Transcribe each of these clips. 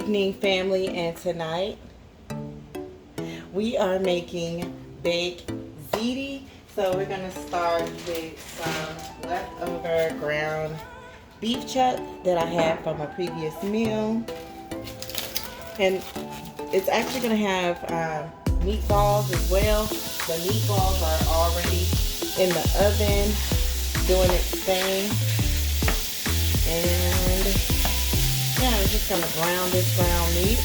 evening, family, and tonight we are making baked ziti. So we're gonna start with some leftover ground beef chuck that I had from a previous meal, and it's actually gonna have meatballs as well. The meatballs are already in the oven doing its thing, and yeah, I'm just gonna brown this ground meat.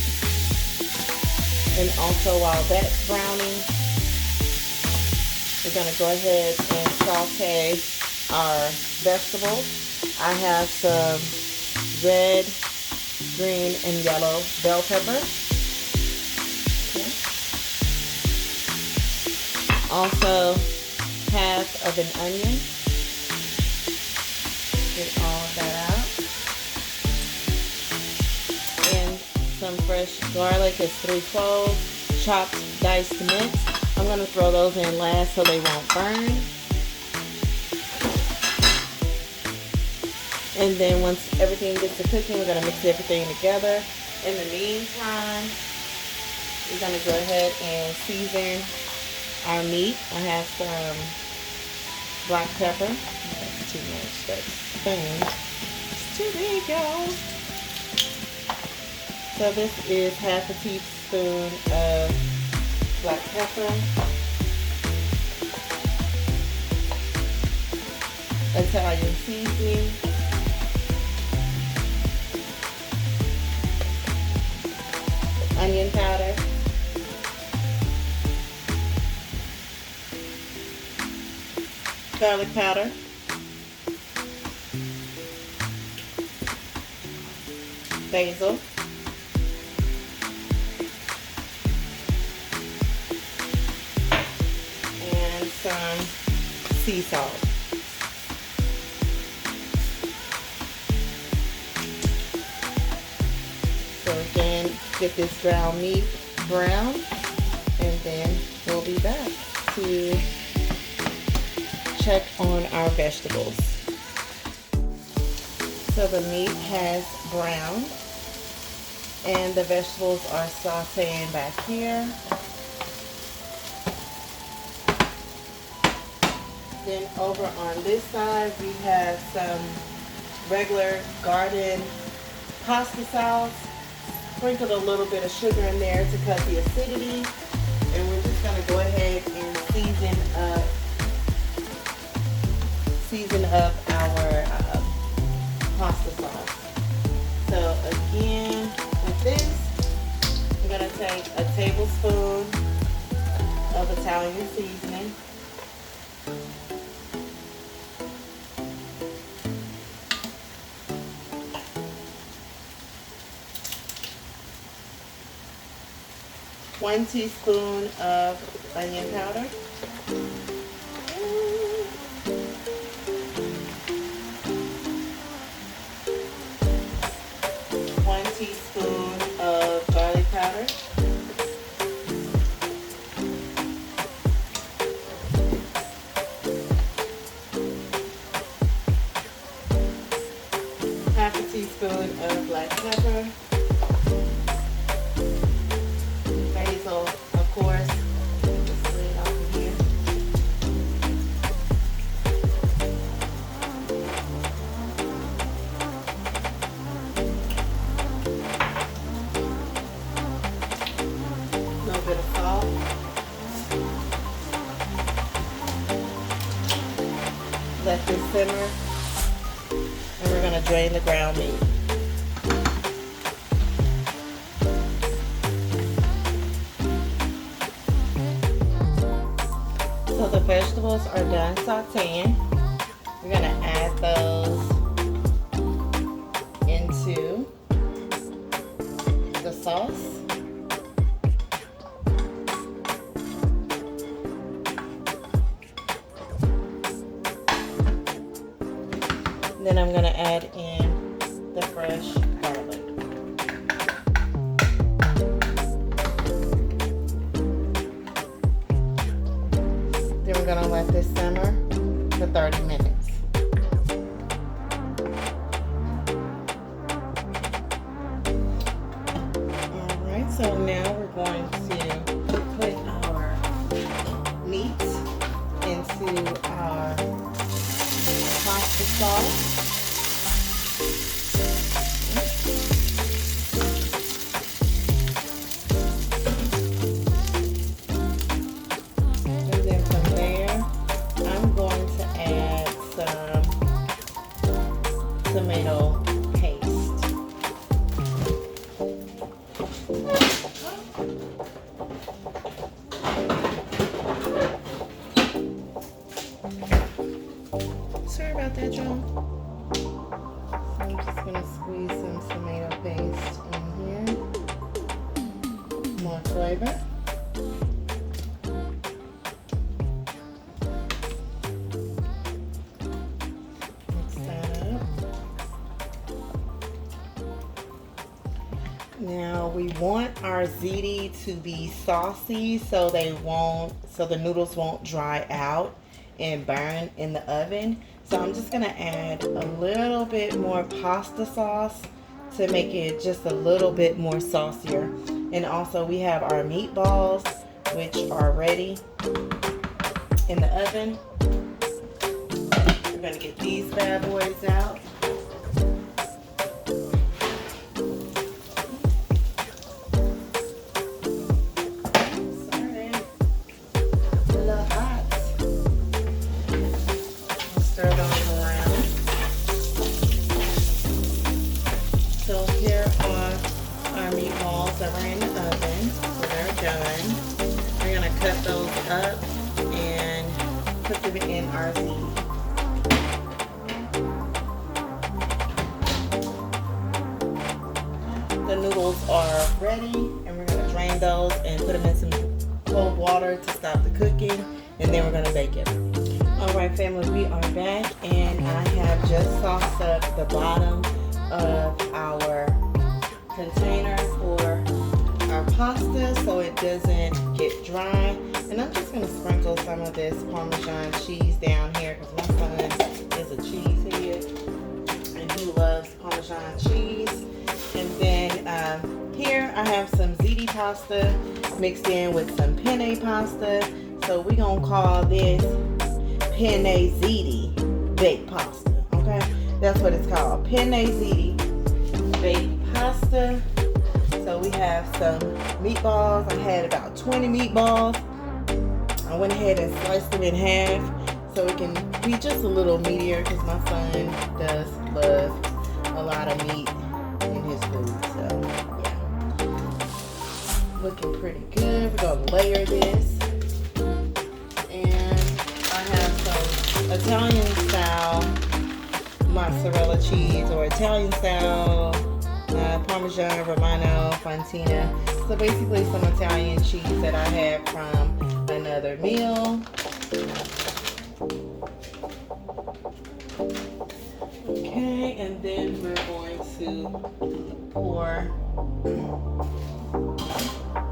And also while that's browning, we're gonna go ahead and saute our vegetables. I have some red, green, and yellow bell pepper. Okay. Also half of an onion. Get all of that out. And some fresh garlic. It's 3 cloves, chopped, diced, minced. I'm going to throw those in last so they won't burn. And then once everything gets to cooking, we're going to mix everything together. In the meantime, we're going to go ahead and season our meat. I have some black pepper. That's too much. That spoon. It's too big, y'all. So this is half a teaspoon of black pepper, Italian seasoning, onion powder, garlic powder, basil, and some sea salt. So again, get this ground meat brown, and then we'll be back to check on our vegetables. So the meat has browned and the vegetables are sauteing back here. Then over on this side, we have some regular garden pasta sauce. Sprinkled a little bit of sugar in there to cut the acidity. And we're just gonna go ahead and season up our pasta sauce. So again, with this, I'm gonna take a tablespoon of Italian seasoning. One teaspoon of onion powder. 1 teaspoon of garlic powder. 1/2 teaspoon of black pepper. Basil, of course. Just lay it off of here. A little bit of salt. Let this simmer. And we're going to drain the ground meat. So the vegetables are done sauteing. We're going to add those into the sauce. Then I'm going to add in the fresh garlic. Then we're going to let this simmer for 30 minutes. So now we're going to put our meat into our pasta sauce. And then from there, I'm going to add some tomato paste. Sorry about that, John. I'm just going to squeeze some tomato paste in here. More flavor. Mix that up. Now we want our ziti to be saucy so the noodles won't dry out and burn in the oven. So I'm just gonna add a little bit more pasta sauce to make it just a little bit more saucier. And also we have our meatballs, which are ready in the oven. We're gonna get these bad boys out. Stir those around. So here are our meatballs that were in the oven. So they're done. We're going to cut those up and put them in our ziti. The noodles are ready, and we're going to drain those and put them in some cold water to stop the cooking, and then we're going to bake it. Alright family, we are back, and I have just sauced up the bottom of our container for our pasta so it doesn't get dry. And I'm just going to sprinkle some of this Parmesan cheese down here because my son is a cheesehead and he loves Parmesan cheese. And then here I have some ziti pasta mixed in with some penne pasta. So we're going to call this Penne-Ziti baked pasta, okay? That's what it's called, Penne-Ziti baked pasta. So we have some meatballs. I had about 20 meatballs. I went ahead and sliced them in half so it can be just a little meatier because my son does love a lot of meat in his food. So yeah, looking pretty good. We're gonna layer this. Italian style mozzarella cheese or Italian style Parmesan Romano Fontina. So basically some Italian cheese that I had from another meal. Okay, and then we're going to pour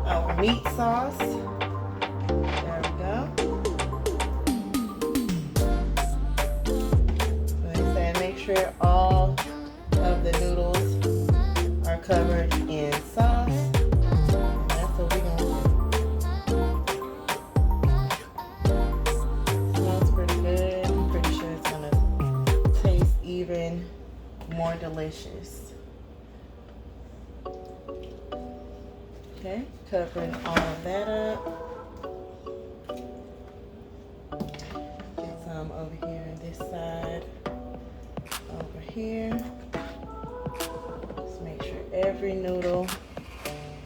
our meat sauce. There we go. Sure all of the noodles are covered in sauce. And that's what we're gonna do. Smells pretty good. I'm pretty sure it's gonna taste even more delicious. Okay, covering all of that up. Get some over here on this side. Over here, just make sure every noodle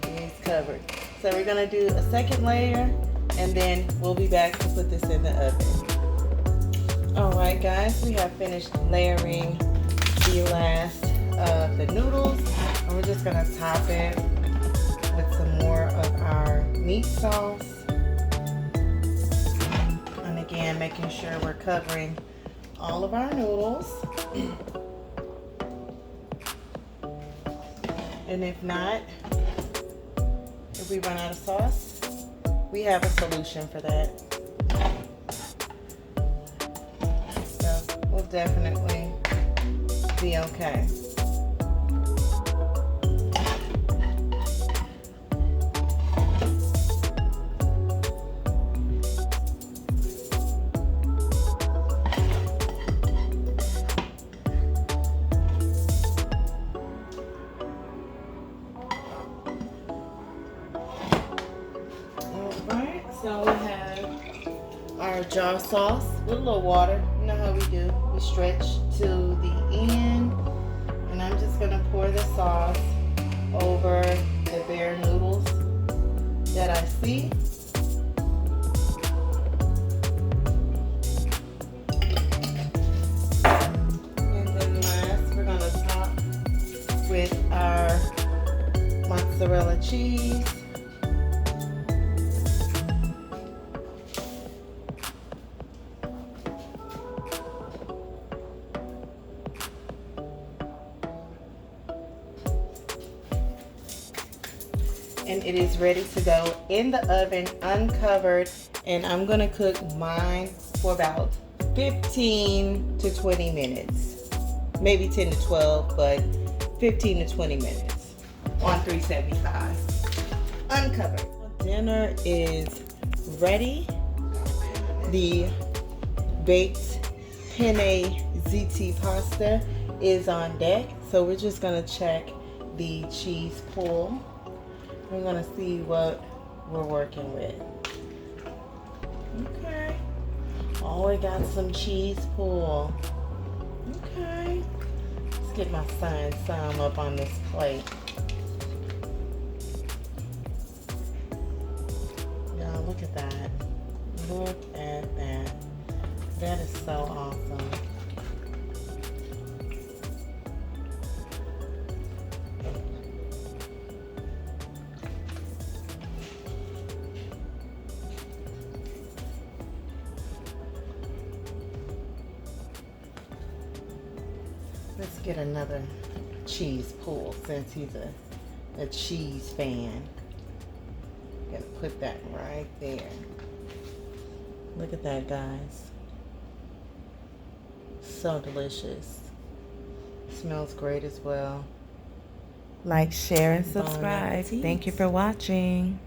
is covered. So we're gonna do a second layer and then we'll be back to put this in the oven. Alright guys, we have finished layering the last of the noodles, and we're just gonna top it with some more of our meat sauce. And again, making sure we're covering all of our noodles. And if not, if we run out of sauce, we have a solution for that. So we'll definitely be okay. So we have our jar sauce with a little water. You know how we do. We stretch to the end. And I'm just going to pour the sauce over the bare noodles that I see. And then last, we're going to top with our mozzarella cheese. And it is ready to go in the oven uncovered, and I'm gonna cook mine for about 15 to 20 minutes, maybe 10 to 12, but 15 to 20 minutes on 375 uncovered. Dinner is ready. The baked penne-ziti pasta is on deck, so we're just gonna check the cheese pool. We're gonna see what we're working with. Okay. Oh, we got some cheese pool. Okay. Let's get my son some up on this plate. Y'all, look at that. Look at that. That is so awesome. Let's get another cheese pool since he's a cheese fan. Gonna put that right there. Look at that, guys. So delicious. Smells great as well. Like, share, and subscribe. Thank you for watching.